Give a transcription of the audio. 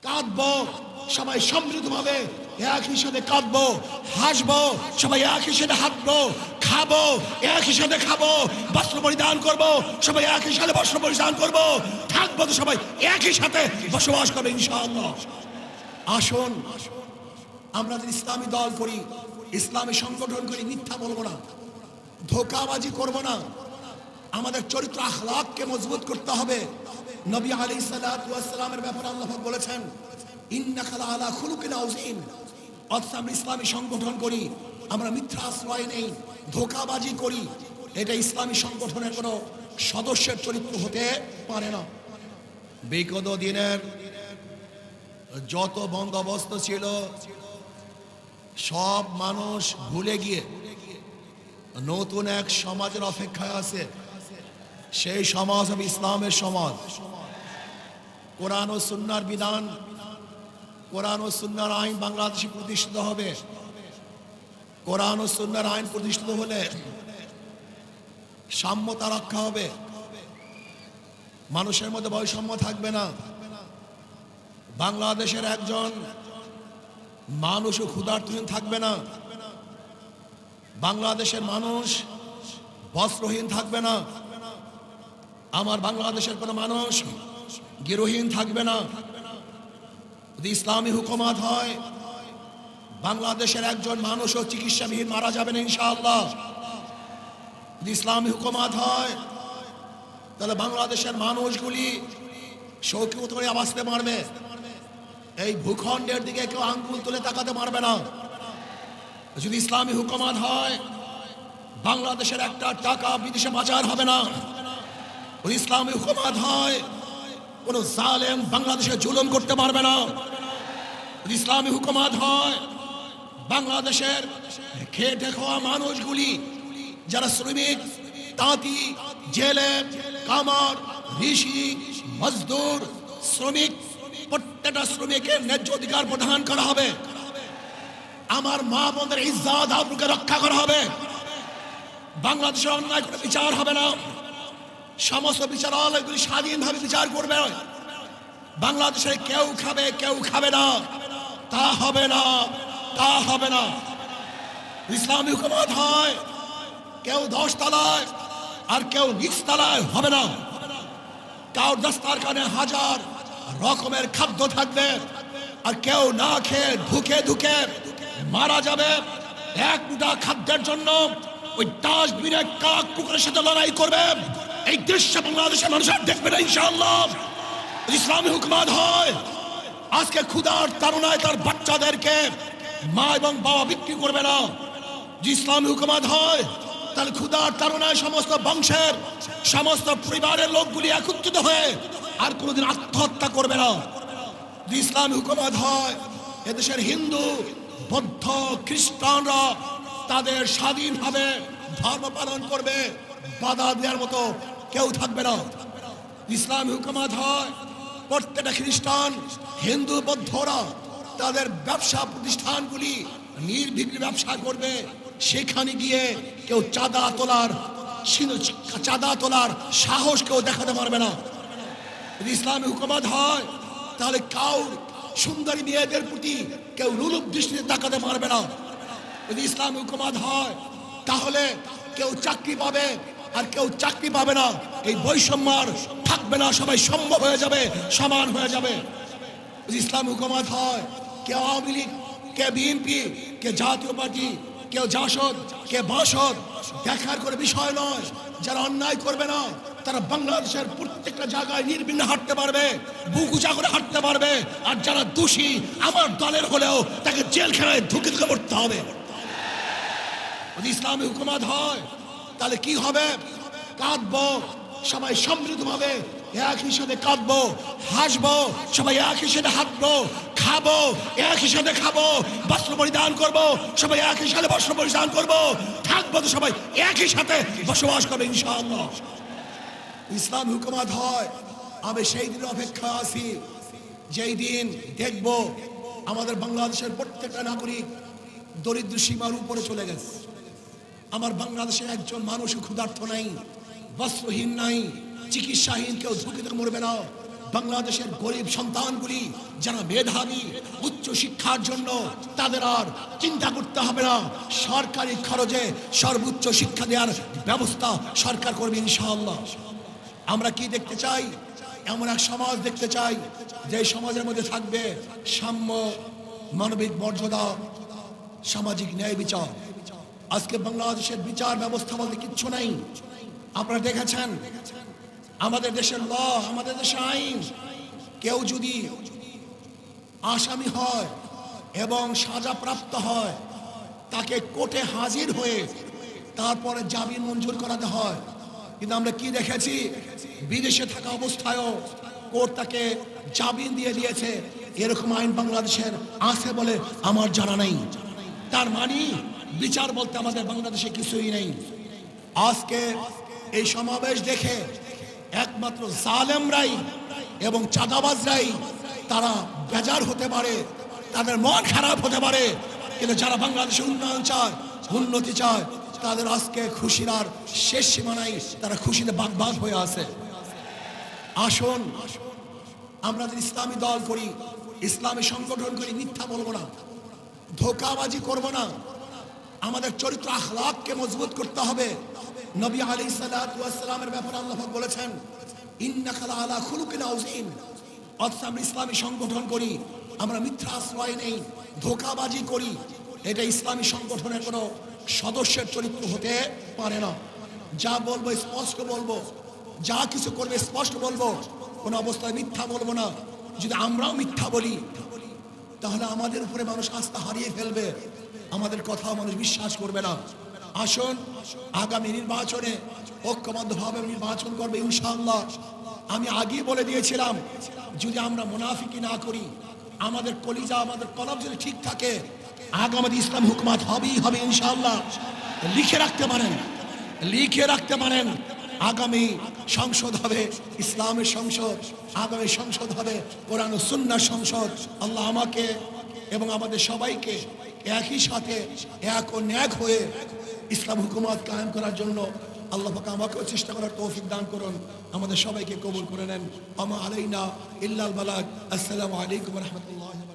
কাঁদবো, সবাই সমৃদ্ধভাবে একই সাথে কাঁদবো, হাসবো, সবাই একই সাথে হাঁটবো, খাবো, একই সাথে খাবো, বস্ত্র পরিধান করবো, সবাই একই সাথে বস্ত্র পরিধান করবো, থাকবো তো সবাই একই সাথে বসবাস করবে ইনশাআল্লাহ। আসুন আমরা যদি ইসলামী দল করি, ইসলামী সংগঠন করি, মিথ্যা বলবো না, ধোঁকাবাজি করবো না। আমাদের চরিত্র আখলাককে মজবুত করতে হবে। নবী আলাইহিস সালাতু ওয়াস সালামের ব্যাপারে আল্লাহ পাক বলেছেন, ইন্নাকা লাআলা খুলুকিন আযীম। অথচ আমরা ইসলামী সংগঠন করি, আমরা মিথ্যা আশ্রয় নেই, ধোঁকাবাজি করি। এটা ইসলামী সংগঠনের কোনো সদস্যের চরিত্র হতে পারে না। বিগত দিনের যত বন্দোবস্ত ছিল সব মানুষ ভুলে গিয়ে নতুন এক সমাজের অপেক্ষায় আছে। সেই সমাজ হবে ইসলামের সমাজ। কোরআন ও সুন্নাহর বিধান, কোরআন ও সুন্নাহর আইন বাংলাদেশে প্রতিষ্ঠিত হবে। কোরআন ও সুন্নাহর আইন প্রতিষ্ঠিত হলে সাম্যতা রক্ষা হবে, মানুষের মধ্যে বৈষম্য থাকবে না। বাংলাদেশের একজন মানুষও ক্ষুধার্তহীন থাকবে না, বাংলাদেশের মানুষ বস্ত্রহীন থাকবে না, আমার বাংলাদেশের কোনো মানুষ গৃহহীন থাকবে না। যদি ইসলামী হুকুমত হয়, বাংলাদেশের একজন মানুষও চিকিৎসাবিহীন মারা যাবে না ইনশাআল্লাহ। যদি ইসলামী হুকুমত হয়, তাহলে বাংলাদেশের মানুষগুলি শৌকিয়ত করে বাঁচতে পারবে। এই ভূখণ্ডের দিকে কেউ আঙ্গুল তুলে তাকাতে পারবে না। যদি ইসলামী হুকুমত হয়, বাংলাদেশের একটা টাকা বিদেশে পাচার হবে না। যদি ইসলামী হুকুমত হয়, কোন জালেম বাংলাদেশে জুলুম করতে পারবে না। যদি ইসলামী হুকুমত হয়, বাংলাদেশের খেটে খাওয়া মানুষগুলি, যারা শ্রমিক, তাঁতি, জেলে, কামার, ঋষি, মজদুর, শ্রমিক, প্রত্যেকটা শ্রমিকের ন্যায্য অধিকার প্রদান করা হবে। আমার মা বোনদের ইজ্জত আবরুকে রক্ষা করা হবে। বাংলাদেশের অন্যায় করে বিচার হবে না, সমস্ত বিচারালয়গুলি স্বাধীনভাবে বিচার করবে। বাংলাদেশে কেউ খাবে কেউ খাবে না, তা হবে না, তা হবে না। ইসলামী হুকুমত হয়, কেউ 10 তলায় আর কেউ 20 তলায় হবে না। কারোর দস্তারখানে হাজার রকমের খাদ্য থাকবে, আর কেউ না খেয়ে ধুকে ধুকে মারা যাবে। এক মুঠা খাদ্যের জন্য ওই ডাস্টবিনে কাক কুকুরের সাথে লড়াই করবে। এই দৃশ্য বাংলাদেশের মানুষের দেখবে না ইনশাআল্লাহ। ইসলামী হুকুমত হয়, আজকে ক্ষুধার তাড়নায় তার বাচ্চাদেরকে মা এবং বাবা বিক্রি করবে না। যে ইসলামী হুকুমত হয়, তাহলে ক্ষুধার তাড়নায় সমস্ত বংশের সমস্ত পরিবারের লোকগুলি একত্রিত হয়ে আর কোনোদিন আত্মহত্যা করবে না। যে ইসলামী হুকুমত হয়, এদেশের হিন্দু, বৌদ্ধ, খ্রিস্টানরা তাদের স্বাধীনভাবে ধর্ম পালন করবে, বাধা দেওয়ার মতো কেউ থাকবে না। ইসলামী হুকুমত হয়, প্রত্যেকটা খ্রিস্টান, হিন্দু, বৌদ্ধরা তাদের ব্যবসা প্রতিষ্ঠানগুলি নির্বিঘ্নে ব্যবসা করবে। সেখানে গিয়ে কেউ চাঁদা তোলার সাহস কেউ দেখাতে পারবে না। যদি ইসলামী হুকুমত হয়, তাহলে কাউর সুন্দরী মেয়েদের প্রতি কেউ রূপ দৃষ্টিতে তাকাতে পারবে না। যদি ইসলামী হুকুমত হয়, তাহলে কেউ চাকরি পাবে আর কেউ চাকরি পাবে না। এই বৈষম্য আর থাকবে না, সবাই সম্ভব হয়ে যাবে, সমান হয়ে যাবে। যদি ইসলামী হুকুমত হয়, কে আওয়ামী লীগ, কে বিএনপি, কে জাতীয় পার্টি, কেউ জাসদ, কে বাসদ দেখার করে বিষয় নয়। যারা অন্যায় করবে না, তারা বাংলাদেশের প্রত্যেকটা জায়গায় নির্বিঘ্নে হাঁটতে পারবে, বুক উঁচা করে হাঁটতে পারবে। আর যারা দোষী আমার দলের হলেও তাকে জেলখানায় ঢুকে ঢুকে পড়তে হবে। যদি ইসলামী হুকুমত হয়, তাহলে কি হবে? কাঁদবো, সবাই সমৃদ্ধভাবে একই সাথে কাঁদবো, হাসবো, সবাই একই সাথে হাঁটবো, খাবো, একই সাথে খাবো, বস্ত্র পরিধান করবো, সবাই একই সাথে বস্ত্র পরিধান করবো, থাকবো তো সবাই একই সাথে বসবাস করবে ইনশাআল্লাহ। ইসলাম হুকুমত হয়, আমি সেই দিনের অপেক্ষা আছি, যেই দিন দেখবো আমাদের বাংলাদেশের প্রত্যেকটা নাগরিক দরিদ্র সীমার উপরে চলে গেছে। আমার বাংলাদেশের একজন মানুষ ক্ষুধার্ত নাই, বস্ত্রহীন নাই, চিকিৎসাহীন কেউ ঝুঁকিতে মরবে না, বাংলাদেশের গরিব সন্তানগুলি যারা মেধাবী উচ্চ শিক্ষার জন্য তাদের আর চিন্তা করতে হবে না, সরকারি খরচে সর্বোচ্চ শিক্ষা দেওয়ার ব্যবস্থা সরকার করবে ইনশাআল্লাহ। আমরা কি দেখতে চাই? এমন এক সমাজ দেখতে চাই যে সমাজের মধ্যে থাকবে সাম্য, মানবিক মর্যাদা, সামাজিক ন্যায় বিচার। আজকে বাংলাদেশের বিচার ব্যবস্থা বলতে কিচ্ছু নাই। আপনারা দেখেছেন আমাদের দেশের ল, আমাদের দেশের আইন, কেউ যদি আসামি হয় এবং সাজাপ্রাপ্ত হয় তাকে কোর্টে হাজির হয়ে তারপরে জামিন মঞ্জুর করাতে হয়। কিন্তু আমরা কি দেখেছি, বিদেশে থাকা অবস্থায়ও কোর্ট তাকে জামিন দিয়ে দিয়েছে। এরকম আইন বাংলাদেশের আছে বলে আমার জানা নেই। তার মানে বিচার বলতে আমাদের বাংলাদেশে কিছুই নেই। আজকে এই সমাবেশ দেখে একমাত্র জালেমরাই এবং চাঁদাবাজরাই তারা বেজার হতে পারে, তাদের মন খারাপ হতে পারে, কিন্তু যারা বাংলাদেশে উন্নয়ন চায়, উন্নতি চায়, তাদের আজকে খুশির আর শেষ সীমা নাই, তারা খুশিতে বাগবাগ হয়ে আছে। আসুন আমরা যদি ইসলামী দল করি, ইসলামী সংগঠন করি, মিথ্যা বলবো না, ধোঁকাবাজি করব না। আমাদের চরিত্র আখলাককে মজবুত করতে হবে। নবী আলাইহিস সালাতু ওয়াস সালামের ব্যাপারে আল্লাহ পাক বলেছেন ইন্নাকা লাআলা খুলুকিন আযীম। অথচ আমরা ইসলামী সংগঠন করি, আমরা মিথ্যা আশ্রয় নেই, ধোঁকাবাজি করি। এটা ইসলামী সংগঠনের কোনো সদস্যের চরিত্র হতে পারে না। যা বলবো স্পষ্ট বলবো, যা কিছু করবে স্পষ্ট বলবো, কোনো অবস্থায় মিথ্যা বলবো না। যদি আমরাও মিথ্যা বলি তাহলে আমাদের উপরে মানুষ আস্থা হারিয়ে ফেলবে, আমাদের কথা মানুষ বিশ্বাস করবে না। আসুন আগামী নির্বাচনে ঐক্যবদ্ধভাবে নির্বাচন করবে ইনশাআল্লাহ। আমি আগেই বলে দিয়েছিলাম, যদি আমরা মুনাফিকি না করি, আমাদের কলিজা, আমাদের কলব যদি ঠিক থাকে, আগামী ইসলাম হুকুমত হবেই হবে ইনশাআল্লাহ। লিখে রাখতে পারেন, লিখে রাখতে পারেন, আগামী সংসদ হবে ইসলামের সংসদ, আগামী সংসদ হবে কোরআন ও সুন্নাহর সংসদ। আল্লাহ আমাকে এবং আমাদের সবাইকে একই সাথে এক ও ন্যাক হয়ে ইসলাম হুকুমত কায়েম করার জন্য আল্লাহ পাক আমাকেও চেষ্টা করার তৌফিক দান করুন, আমাদের সবাইকে কবুল করে নেন। আমা আলাইনা ইল্লাল বালাগ। আসসালামু আলাইকুম ওয়া রাহমাতুল্লাহি ওয়া বারাকাতুহু।